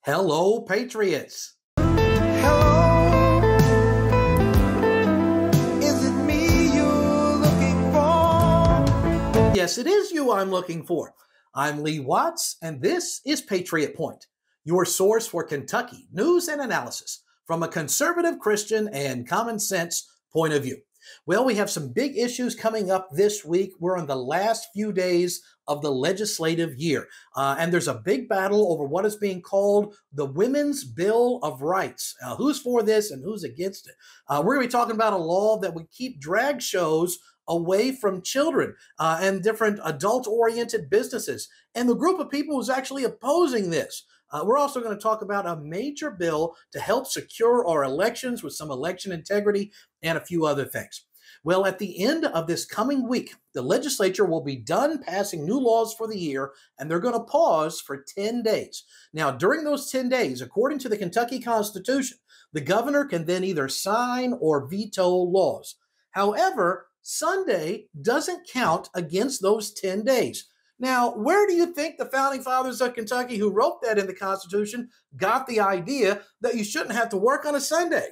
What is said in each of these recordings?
Hello, Patriots. Hello, is it me you're looking for? Yes, it is you I'm looking for. I'm Lee Watts, and this is Patriot Point, your source for Kentucky news and analysis from a conservative Christian and common sense point of view. Well, we have some big issues coming up this week. We're on the last few days of the legislative year, and there's a big battle over what is being called the Women's Bill of Rights. Who's for this and who's against it? We're going to be talking about a law that would keep drag shows away from children and different adult-oriented businesses, and the group of people who's actually opposing this. We're also going to talk about a major bill to help secure our elections with some election integrity and a few other things. Well, at the end of this coming week, the legislature will be done passing new laws for the year, and they're going to pause for 10 days. Now, during those 10 days, according to the Kentucky Constitution, the governor can then either sign or veto laws. However, Sunday doesn't count against those 10 days. Now, where do you think the founding fathers of Kentucky who wrote that in the Constitution got the idea that you shouldn't have to work on a Sunday?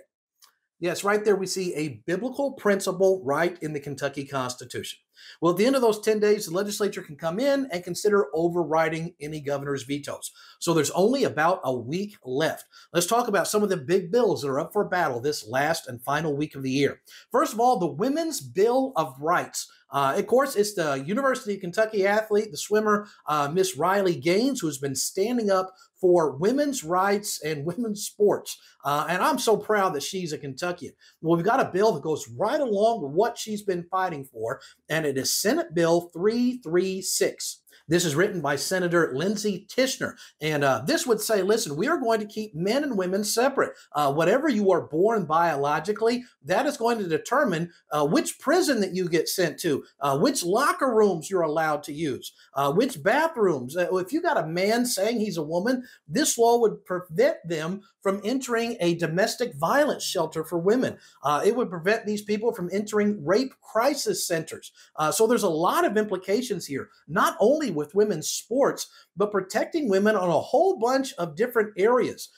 Yes, right there we see a biblical principle right in the Kentucky Constitution. Well, at the end of those 10 days, the legislature can come in and consider overriding any governor's vetoes. So there's only about a week left. Let's talk about some of the big bills that are up for battle this last and final week of the year. First of all, the Women's Bill of Rights. Of course, it's the University of Kentucky athlete, the swimmer, Miss Riley Gaines, who's been standing up for women's rights and women's sports. And I'm so proud that she's a Kentuckian. Well, we've got a bill that goes right along with what she's been fighting for, and it is Senate Bill 336. This is written by Senator Lindsey Tishner. And this would say, listen, we are going to keep men and women separate. Whatever you are born biologically, that is going to determine which prison that you get sent to, which locker rooms you're allowed to use, which bathrooms. If you got a man saying he's a woman, this law would prevent them from entering a domestic violence shelter for women. It would prevent these people from entering rape crisis centers. So there's a lot of implications here, not only with women's sports, but protecting women on a whole bunch of different areas.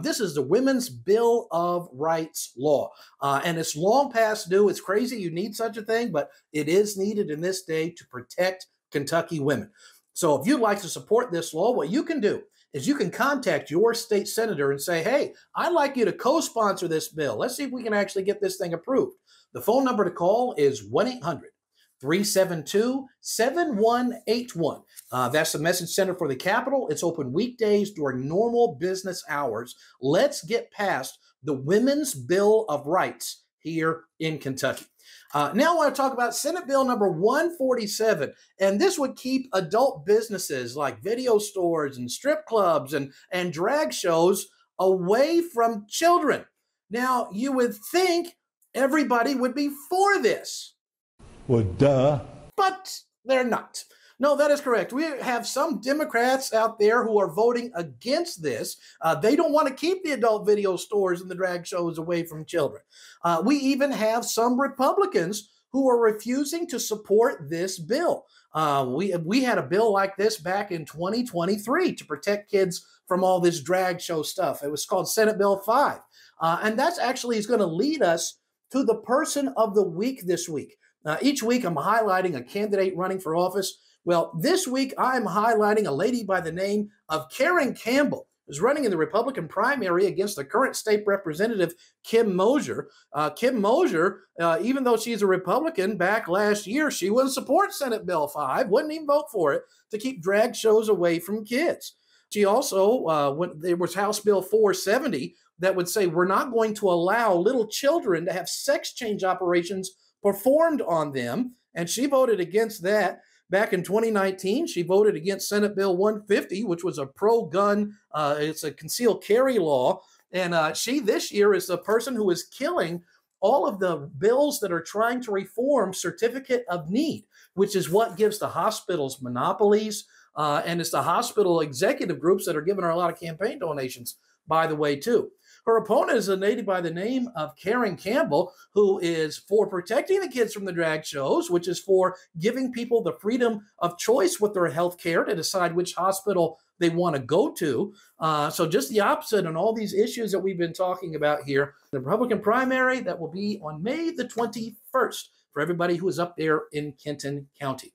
This is the Women's Bill of Rights law, and it's long past due. It's crazy you need such a thing, but it is needed in this day to protect Kentucky women. So if you'd like to support this law, what you can do is you can contact your state senator and say, hey, I'd like you to co-sponsor this bill. Let's see if we can actually get this thing approved. The phone number to call is 1-800-372-7181. That's the message center for the Capitol. It's open weekdays during normal business hours. Let's get past the Women's Bill of Rights here in Kentucky. Now I want to talk about Senate Bill number 147, and this would keep adult businesses like video stores and strip clubs and drag shows away from children. Now, you would think everybody would be for this. Well, duh. But they're not. No, that is correct. We have some Democrats out there who are voting against this. They don't want to keep the adult video stores and the drag shows away from children. We even have some Republicans who are refusing to support this bill. We had a bill like this back in 2023 to protect kids from all this drag show stuff. It was called Senate Bill 5. And that's actually is going to lead us to the person of the week this week. Each week I'm highlighting a candidate running for office. Well, this week I'm highlighting a lady by the name of Karen Campbell, who's running in the Republican primary against the current state representative, Kim Mosier. Kim Mosier, even though she's a Republican back last year, she wouldn't support Senate Bill 5, wouldn't even vote for it to keep drag shows away from kids. She also, when there was House Bill 470 that would say we're not going to allow little children to have sex change operations performed on them, and she voted against that. Back in 2019, she voted against Senate Bill 150, which was a pro-gun, it's a concealed carry law. And she this year is the person who is killing all of the bills that are trying to reform certificate of need, which is what gives the hospitals monopolies. And it's the hospital executive groups that are giving her a lot of campaign donations, by the way, too. Her opponent is a lady by the name of Campbell, who is for protecting the kids from the drag shows, which is for giving people the freedom of choice with their health care to decide which hospital they want to go to. So just the opposite on all these issues that we've been talking about here. The Republican primary that will be on May the 21st for everybody who is up there in Kenton County.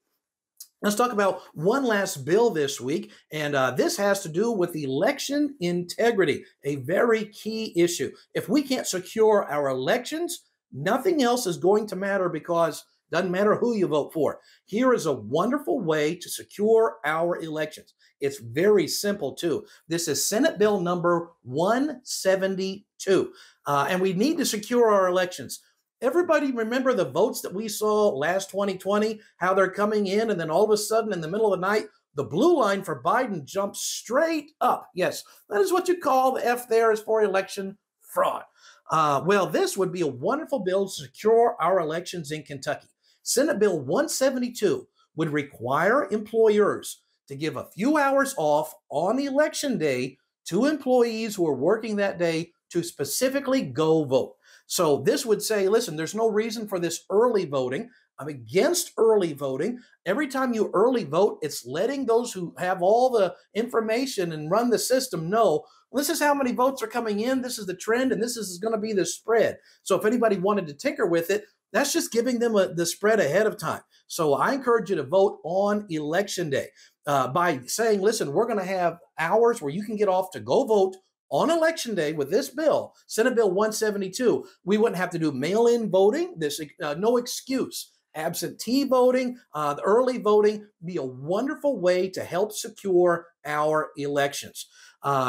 Let's talk about one last bill this week, and this has to do with election integrity, a very key issue. If we can't secure our elections, nothing else is going to matter because it doesn't matter who you vote for. Here is a wonderful way to secure our elections. It's very simple, too. This is Senate Bill number 172, and we need to secure our elections. Everybody remember the votes that we saw last 2020, how they're coming in, and then all of a sudden in the middle of the night, the blue line for Biden jumps straight up. Yes, that is what you call the F there is for election fraud. Well, this would be a wonderful bill to secure our elections in Kentucky. Senate Bill 172 would require employers to give a few hours off on election day to employees who are working that day to specifically go vote. So this would say, listen, there's no reason for this early voting. I'm against early voting. Every time you early vote, it's letting those who have all the information and run the system know, this is how many votes are coming in, this is the trend, and this is going to be the spread. So if anybody wanted to tinker with it, that's just giving them the spread ahead of time. So I encourage you to vote on election day by saying, listen, we're going to have hours where you can get off to go vote on election day with this bill, Senate Bill 172. We wouldn't have to do mail-in voting. This no excuse. Absentee voting, the early voting, be a wonderful way to help secure our elections.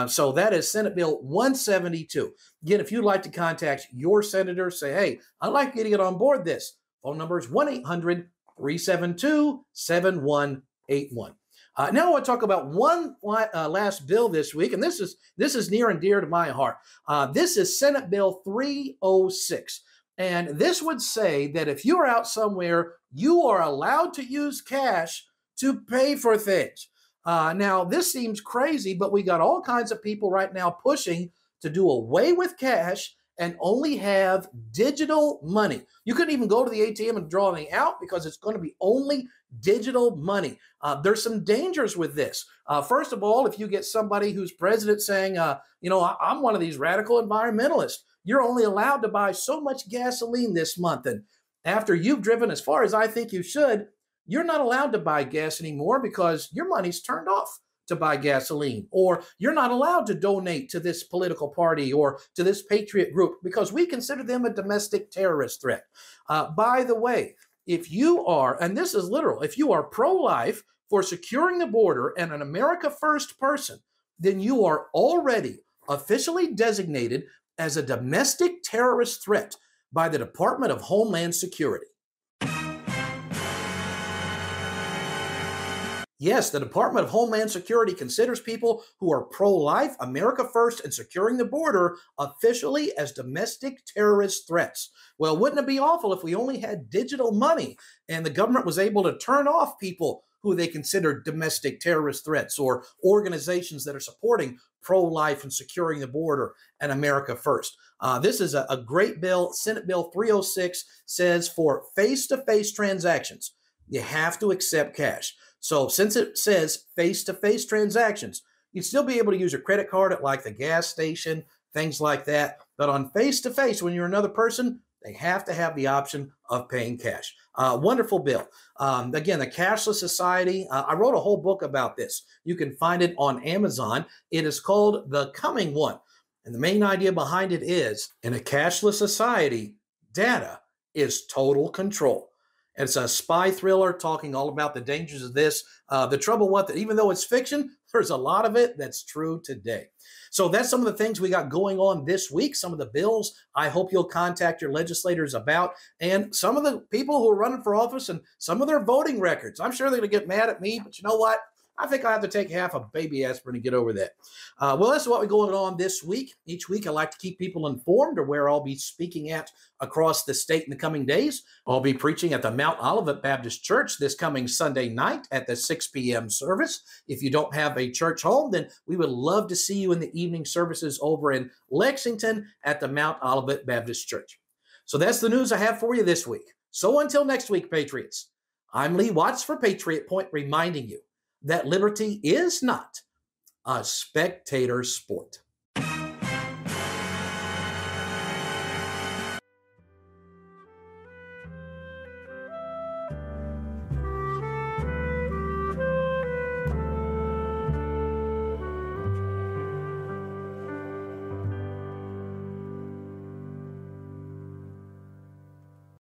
So that is Senate Bill 172. Again, if you'd like to contact your senator, say, hey, I'd like you to get on board this. Phone number is 1-800-372-7181. Now I want to talk about one last bill this week, and this is near and dear to my heart. This is Senate Bill 306, and this would say that if you're out somewhere, you are allowed to use cash to pay for things. Now, this seems crazy, but we got all kinds of people right now pushing to do away with cash and only have digital money. You couldn't even go to the ATM and draw anything out because it's going to be only digital money. There's some dangers with this. First of all, if you get somebody who's president saying, I'm one of these radical environmentalists, you're only allowed to buy so much gasoline this month. And after you've driven as far as I think you should, you're not allowed to buy gas anymore because your money's turned off to buy gasoline, or you're not allowed to donate to this political party or to this patriot group because we consider them a domestic terrorist threat. By the way, if you are, and this is literal, if you are pro-life for securing the border and an America First person, then you are already officially designated as a domestic terrorist threat by the Department of Homeland Security. Yes, the Department of Homeland Security considers people who are pro-life, America First, and securing the border officially as domestic terrorist threats. Well, wouldn't it be awful if we only had digital money and the government was able to turn off people who they consider domestic terrorist threats or organizations that are supporting pro-life and securing the border and America First? This is a great bill. Senate Bill 306 says for face-to-face transactions, you have to accept cash. So since it says face-to-face transactions, you'd still be able to use your credit card at like the gas station, things like that. But on face-to-face, when you're another person, they have to have the option of paying cash. Wonderful bill. Again, the Cashless Society, I wrote a whole book about this. You can find it on Amazon. It is called The Coming One. And the main idea behind it is, in a cashless society, data is total control. It's a spy thriller talking all about the dangers of this. The trouble with it, even though it's fiction, there's a lot of it that's true today. So that's some of the things we got going on this week, some of the bills I hope you'll contact your legislators about, and some of the people who are running for office and some of their voting records. I'm sure they're going to get mad at me, but you know what? I think I have to take half a baby aspirin to get over that. Well, that's what we're going on this week. Each week, I like to keep people informed of where I'll be speaking at across the state in the coming days. I'll be preaching at the Mount Olivet Baptist Church this coming Sunday night at the 6 p.m. service. If you don't have a church home, then we would love to see you in the evening services over in Lexington at the Mount Olivet Baptist Church. So that's the news I have for you this week. So until next week, Patriots, I'm Lee Watts for Patriot Point, reminding you that liberty is not a spectator sport.